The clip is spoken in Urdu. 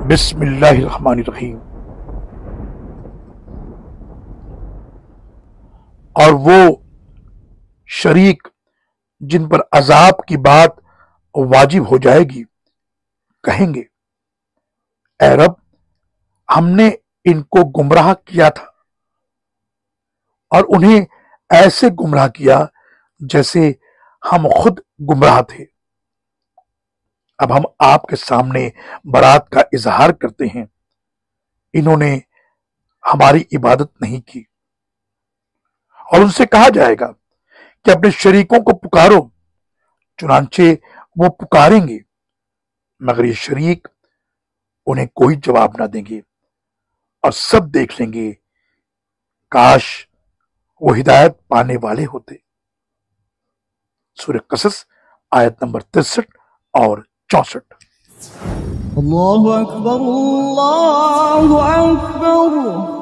بسم اللہ الرحمن الرحیم۔ اور وہ شریک جن پر عذاب کی بات واجب ہو جائے گی کہیں گے، اے رب ہم نے ان کو گمراہ کیا تھا اور انہیں ایسے گمراہ کیا جیسے ہم خود گمراہ تھے۔ اب ہم آپ کے سامنے برات کا اظہار کرتے ہیں، انہوں نے ہماری عبادت نہیں کی۔ اور ان سے کہا جائے گا کہ اپنے شریکوں کو پکارو، چنانچہ وہ پکاریں گے مگر یہ شریک انہیں کوئی جواب نہ دیں گے، اور سب دیکھ لیں گے کاش وہ ہدایت پانے والے ہوتے۔ سورہ قصص آیت نمبر 63 اور 64۔ اللہ اکبر اللہ اکبر۔